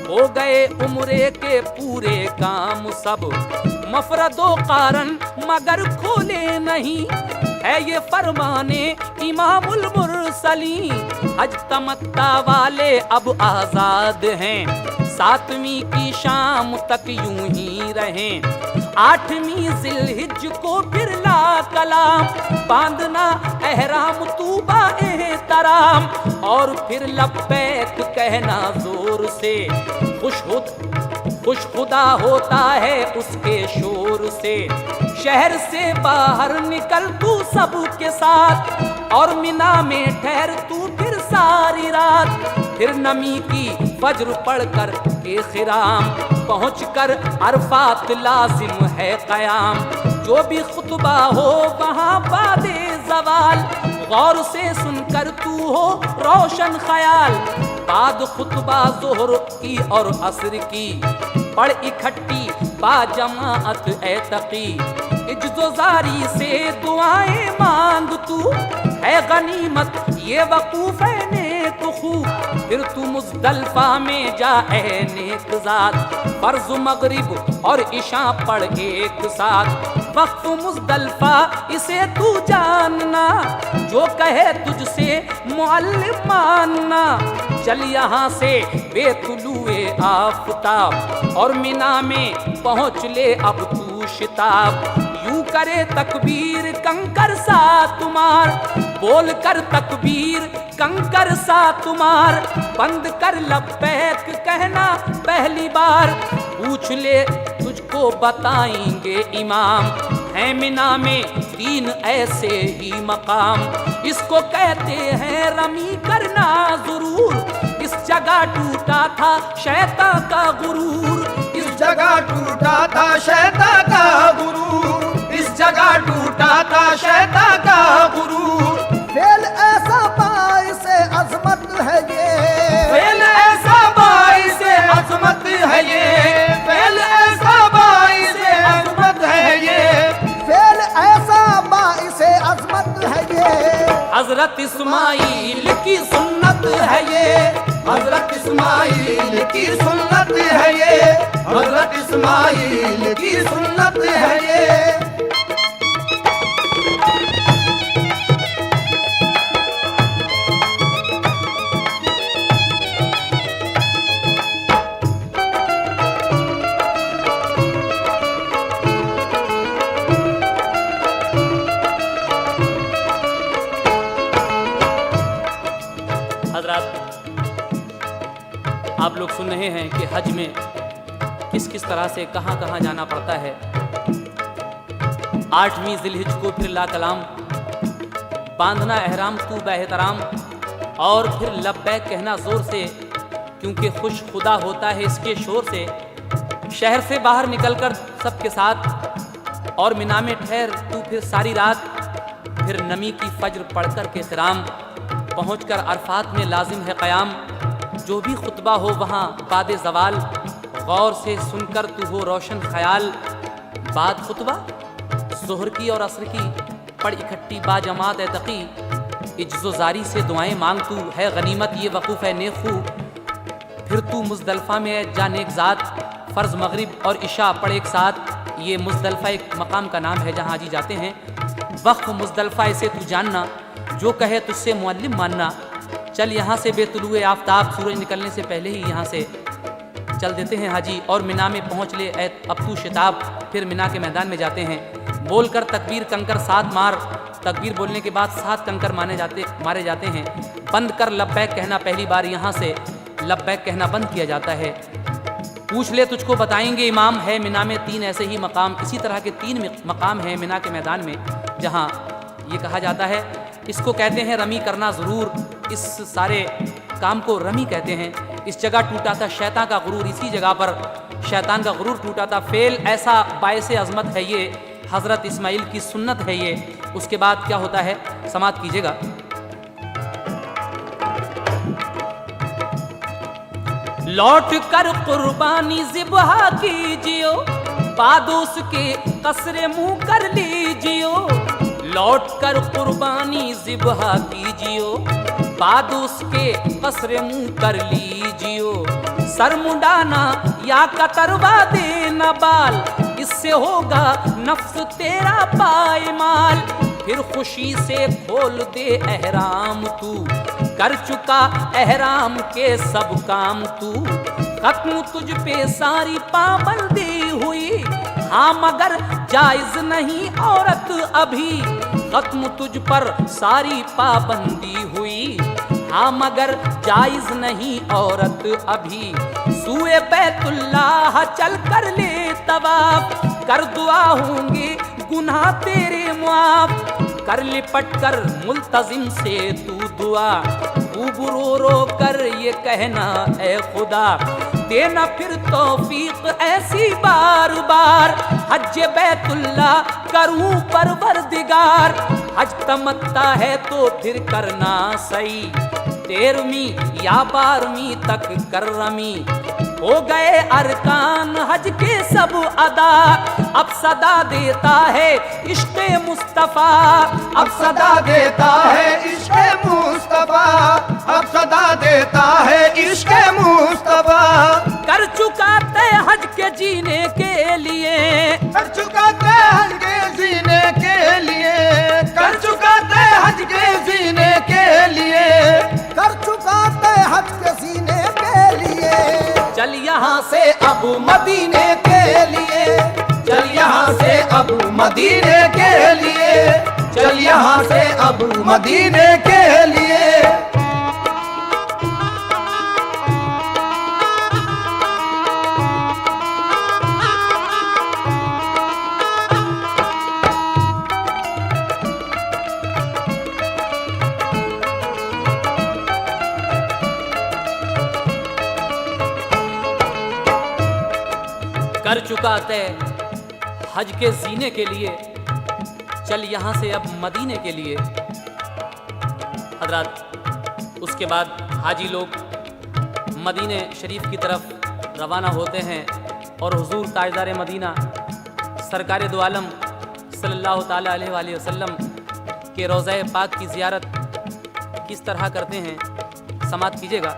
हो गए उम्रे के पूरे काम सब, मफरदो कारण मगर खोले नहीं, है ये फरमाने इमामुल मुरसलीन, हज तमत्ता वाले अब आजाद हैं, 7वीं की शाम तक यूं ही रहें, 8वीं जिलहिज को फिर ला कलाम, बांधना एहराम तू बाएहतराम, और फिर लब्बैक कहना जोर से, खुश खुदा होता है उसके शोर से, शहर से बाहर निकल तू सबके साथ, और मिना में ठहर तू फिर सारी रात, फिर नमी की फज्र पढ़कर के खिराम, पहुँच कर अरफात लाजिम है कयाम, जो भी खुतबा हो वहाँ बादे जवाल, गौर से सुनकर तू हो रोशन ख्याल, बाद खुतबा ज़ोहर की और असर की, पढ़ इकट्ठी बाजमाअत ए तकी, इज्ज़ोजारी से दुआएं मांग तू, है गनीमत ये वकूफ़ है नेक खूब, फिर तू मुज़दलिफ़ा में जा ए नेक ज़ात, फर्ज़ मगरिब और इशा पढ़ एक साथ, वक्त मुज़दलिफ़ा इसे तू जानना, जो कहे तुझसे मुअल्लिम मानना, चल यहाँ से बेतुलुए आफ़ताब, और मिना में पहुँच ले अब तू शिताब, यूं करे तकबीर कंकर सा तुम्हार, बोल कर तकबीर कंकर सा तुम्हार, बंद कर लब्बैक कहना पहली बार, पूछ ले तुझको बताएंगे इमाम, है मिना में 3 ऐसे ही मकाम, इसको कहते हैं रमी करना जरूर। इस जगह टूटा था शैतान का गुरूर, इस जगह टूटा था शैतान का गुरूर, इस जगह टूटा था शैतान का गुरूर। फेल ऐसा बाइस अजमत है ये, फेल ऐसा बाइस अजमत है ये, फेल ऐसा बाइस अजमत है ये, फेल ऐसा बाइस अजमत है ये। हजरत इस्माइल की सुन्नत है ये, हजरत इस्माइल की सुन्नत है ये, हजरत इस्माइल की सुन्नत है ये। आप लोग सुन रहे हैं कि हज में किस किस तरह से कहां कहां जाना पड़ता है। 8वीं जिलहिज को फिर ला कलाम, बांधना एहराम तू बेहतराम, और फिर लब्बैक कहना जोर से, क्योंकि खुश खुदा होता है इसके शोर से। शहर से बाहर निकलकर सबके साथ और मिना में ठहर तू फिर सारी रात, फिर नमी की फज्र पढ़कर के क़िराम, पहुँचकर अरफात में लाजिम है क़याम। जो भी खुतबा हो वहाँ बाद ज़वाल, गौर से सुनकर तू हो रोशन ख्याल। बाद खुतबा ज़ोहर की और असर की पढ़ इकट्ठी बाजमात ए तकी, इज्ज़ो-ज़ारी से दुआएं मांग तू है गनीमत ये वकूफ़ है नेखू। फिर तू मुज़दलिफ़ा में जा नेक ज़ात, फ़र्ज़ मगरिब और इशा पढ़ एक साथ। ये मुज़दलिफ़ा एक मकाम का नाम है जहाँ हाजी जाते हैं। वक़्फ़ मुज़दलिफ़ा इसे तू जानना, जो कहे तुझसे मुअल्लिम मानना। चल यहाँ से बेतुलुए आफ्ताब, सूरज निकलने से पहले ही यहाँ से चल देते हैं हाजी, और मिना में पहुँच ले ऐ अब तू शिताब। फिर मिना के मैदान में जाते हैं, बोलकर तकबीर कंकर 7 मार। तकबीर बोलने के बाद 7 कंकर मारे जाते हैं। बंद कर लब्बैक कहना, पहली बार यहाँ से लब्बैक कहना बंद किया जाता है। पूछ ले तुझको बताएंगे इमाम, है मिना में 3 ऐसे ही मकाम। इसी तरह के 3 मकाम हैं मिना के मैदान में, जहाँ ये कहा जाता है, इसको कहते हैं रमी करना ज़रूर। इस सारे काम को रमी कहते हैं। इस जगह टूटा था शैतान का गुरूर, इसी जगह पर शैतान का गुरूर टूटा था। फेल ऐसा बायसे अजमत है ये, हज़रत इस्माइल की सुन्नत है ये। उसके बाद क्या होता है, समात कीजिएगा। लौट कर कुर्बानी ज़िबहा कीजियो, बादोस के कसरे मुँह कर लीजियो। लौट कर कुर्बानी ज़िबहा कीजियो, बादोस के कसरे मुँह कर लीजियो। सर मुंडाना या कतरवा देना बाल, इससे होगा नफ्स तेरा पायमाल। फिर खुशी से खोल दे एहराम तू, कर चुका एहराम के सब काम तू। खत्म तुझ पे सारी पाबंदी हुई, हाँ मगर जायज नहीं औरत अभी। खत्म तुझ पर सारी पाबंदी हुई, हाँ मगर जायज नहीं औरत अभी। सूए बैतुल्लाह चल कर ले तवाफ, कर दुआ होंगे गुनाह तेरे मुआफ। कर लिपट कर मुल्तजिम से तू दुआ, खूब रो रो कर ये कहना है खुदा, देना फिर तौफीक ऐसी बार बार। हज बैतुल्लाह करूं परवरदिगार, हज तमत्ता है तो फिर करना सही। 13वीं या 12वीं तक कर रमी, हो गए अरकान हज के सब अदा। अब सदा देता है इश्क़े मुस्तफ़ा, अब सदा देता है इश्क़े मुस्तफ़ा, अब सदा देता है इश्क़े मुस्तफ़ा। कर चुका तय हज के जीने के लिए, कर चुका तय हज के जीने के लिए, कर चुका तय हज के जीने के लिए, कर चुका तय हज के जीने के लिए। चल यहाँ से अब मदीने के लिए, चल यहाँ से अब मदीने के लिए, चल यहाँ से अब मदीने के लिए। कर चुका तय हज के जीने के लिए, चल यहाँ से अब मदीने के लिए। हजरात उसके बाद हाजी लोग मदीने शरीफ की तरफ रवाना होते हैं और हुजूर ताजदार मदीना सरकार दो आलम सल्लल्लाहु ताला अलैहि वसल्लम के रोज़ा पाक की ज़ियारत किस तरह करते हैं, समात कीजिएगा।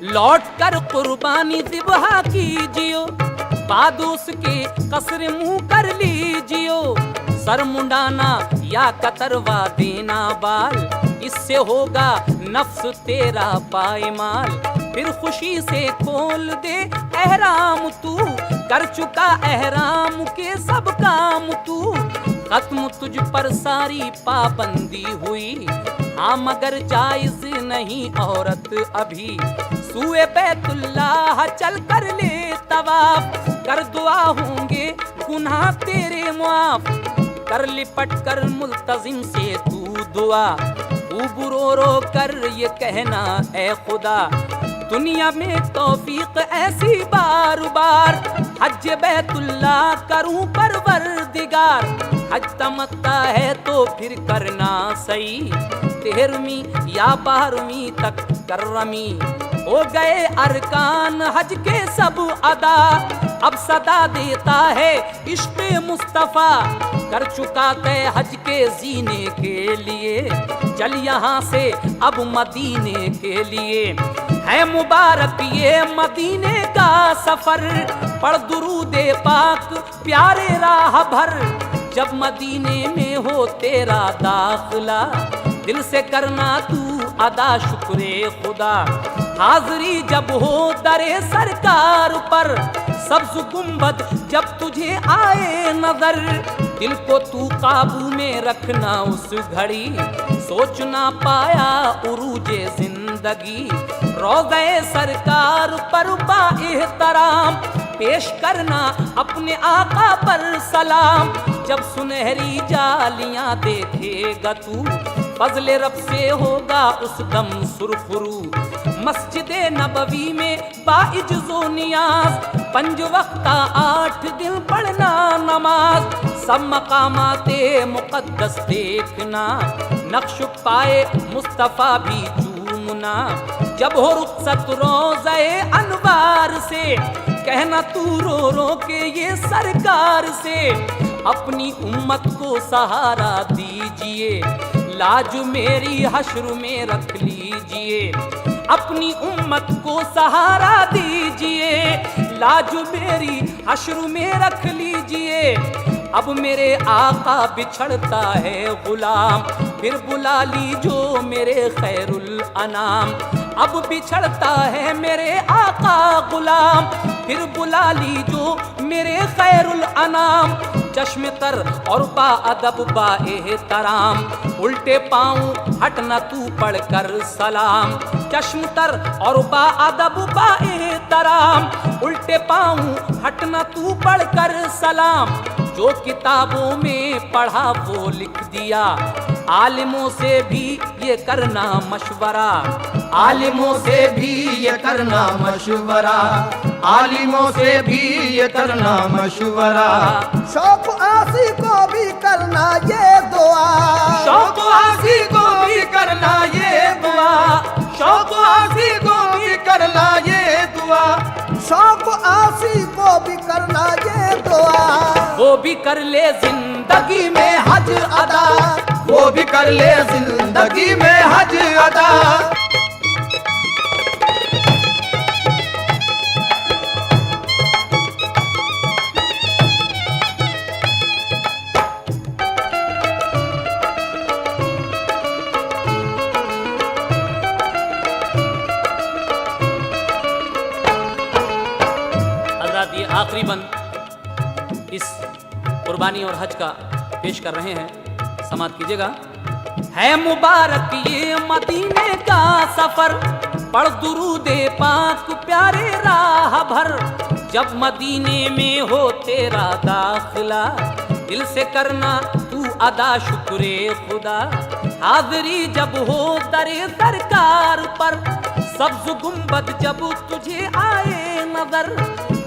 लौट कर कुर्बानी ज़िबहा कीजियो, बाद उसके कसर मुँह कर लीजियो। सर मुंडाना या कतरवा देना बाल, इससे होगा नफ्स तेरा पायमाल। फिर खुशी से खोल दे एहराम तू, कर चुका एहराम के सब काम तू। खत्म तुझ पर सारी पाबंदी हुई, हाँ मगर जायज नहीं औरत अभी। सूए बैतुल्लाह चल कर ले तवाफ, कर दुआ होंगे गुनाह तेरे मुआफ। कर लिपट कर मुल्तजिम से तू दुआ, खूब रो रो कर ये कहना ए खुदा। दुनिया में तौफीक ऐसी बार बार, हज बैतुल्लाह करूं परवरदिगार। हज तमत्ता है तो फिर करना सही, 13वीं या 12वीं तक करमी। हो गए अरकान हज के सब अदा, अब सदा देता है इश्क़ मुस्तफ़ा। कर चुका तय हज के जीने के लिए, चल यहाँ से अब मदीने के लिए। है मुबारक ये मदीने का सफर, पढ़ दुरूदे पाक प्यारे राह भर। जब मदीने में हो तेरा दाखिला, दिल से करना तू अदा शुक्रे खुदा। हाज़री जब हो दरे सरकार पर, सब्ज़ गुंबद जब तुझे आए नजर। दिल को तू काबू में रखना उस घड़ी, सोच ना पाया उरूजे जिंदगी। रोज़े सरकार पर बाएहतराम, पेश करना अपने आका पर सलाम। जब सुनहरी जालियां देखेगा तू, फजले रब से होगा उस दम सुरखरू। मस्जिदे नबवी में बाइज्जो नियाज, 5 वक्ता 8 दिन पढ़ना नमाज। सब मकामाते मुक़द्दस देखना, नक्श पाए मुस्तफ़ा भी चूमना। जब हो रुखसत रोज़े अनवार से, कहना तू रो रो के ये सरकार से। अपनी उम्मत को सहारा दीजिए, लाज मेरी हश्र में रख लीजिए। अपनी उम्मत को सहारा दीजिए, लाज मेरी हश्र में रख लीजिए। अब मेरे आका बिछड़ता है गुलाम, फिर बुला लीजो मेरे खैरुल अनाम। अब बिछड़ता है मेरे आका गुलाम, फिर बुला लीजो मेरे खैरुल अनाम। चश्म तर और बा अदब बा एहतराम, उल्टे पाँव हटना तू पढ़ कर सलाम। चश्म तर और बा अदब बा एहतराम, उल्टे पाँव हटना तू पढ़ कर सलाम। जो किताबों में पढ़ा वो लिख दिया, आलिमों से भी ये करना मशवरा। आलिमों से भी ये करना मशवरा, आलिमों से भी ये करना मशवरा। शौक आसी को भी करना ये दुआ, शौक आसी को भी करना ये दुआ। शौक आसी को भी करना ये दुआ, शौक आसी को भी करना ये दुआ। वो भी कर ले जिंदगी में हज अदा, वो भी कर ले जिंदगी में हज अदा। ये आखिरी बंद इस कुर्बानी और हज का पेश कर रहे हैं, समात कीजिएगा। है मुबारक ये मदीने का सफर, पढ़ दुरूदे पाक प्यारे राह भर। जब मदीने में हो तेरा दाखिला, दिल से करना तू अदा शुक्रे खुदा। हाज़री जब हो दरे सरकार पर, सब्ज गुंबद जब तुझे आए नजर,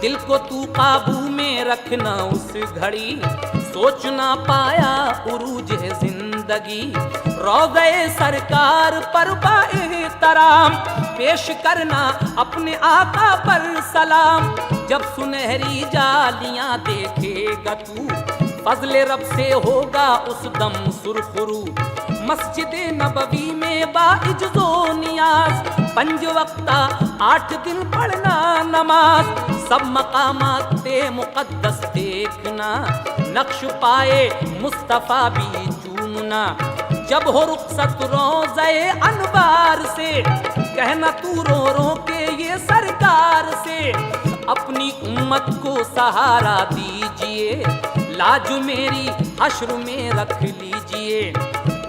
दिल को तू काबू में रखना उस घड़ी, सोच ना पाया उरूज है जिंदगी। रोज़े सरकार पर बाएहतराम पेश करना अपने आका पर सलाम। जब सुनहरी जालियां देखेगा तू, फजले रब से होगा उस दम सुरखरू। मस्जिद नबवी में बाइज्जो नियाज, 5 वक्ता 8 दिन पढ़ना नमाज। सब मकामात ते मुकद्दस देखना, नक्श पाए मुस्तफा भी चूमना। जब हो रुखसत रोज़े अनवार से, कहना तू रो रो के ये सरकार से। अपनी उम्मत को सहारा दीजिए, लाज मेरी हश्र में रख लीजिए।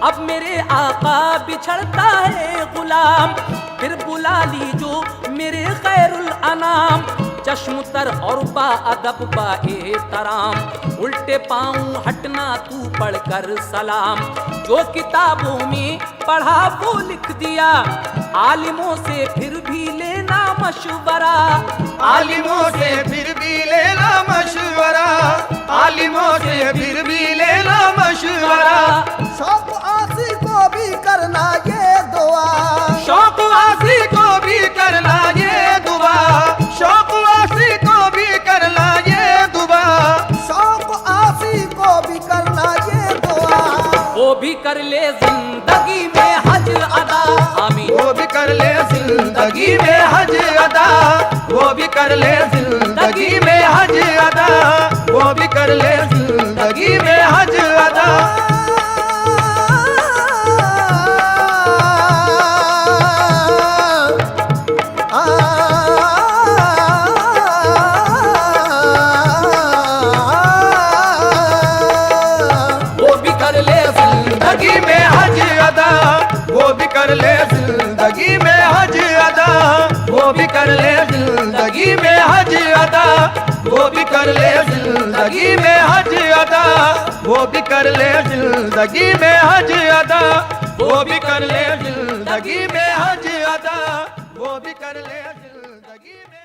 अब मेरे आका बिछड़ता है गुलाम, फिर बुला लीजो मेरे खैरुल अनाम। चश्म तर और बा अदब बाएहतराम, उल्टे पाँव हटना तू पढ़कर सलाम। जो किताबों में पढ़ा वो लिख दिया, आलिमों से फिर भी लेना मशवरा। आलिमों से फिर भी लेना मशवरा, आलिमों से फिर भी लेना मशवरा। शौक आसी को भी करना ये दुआ, शौक आसी को भी करना ये दुआ, शौक आसी को भी करना ये दुआ, शौक आसी को भी करना ये दुआ। वो भी कर ले जिंदगी में हज अदा, आमीन। वो भी कर ले जिंदगी में हज अदा, वो भी कर ले जिंदगी में हज अदा, वो भी कर ले जिंदगी में हज अदा। वो भी कर ले जिंदगी में हज अदा, वो भी कर ले जिंदगी में हज अदा, वो भी कर ले जिंदगी में हज अदा, वो भी कर ले जिंदगी में हज अदा, वो भी कर ले जिंदगी में हज अदा, वो भी कर ले जिंदगी में हज अदा, वो भी कर ले जिंदगी में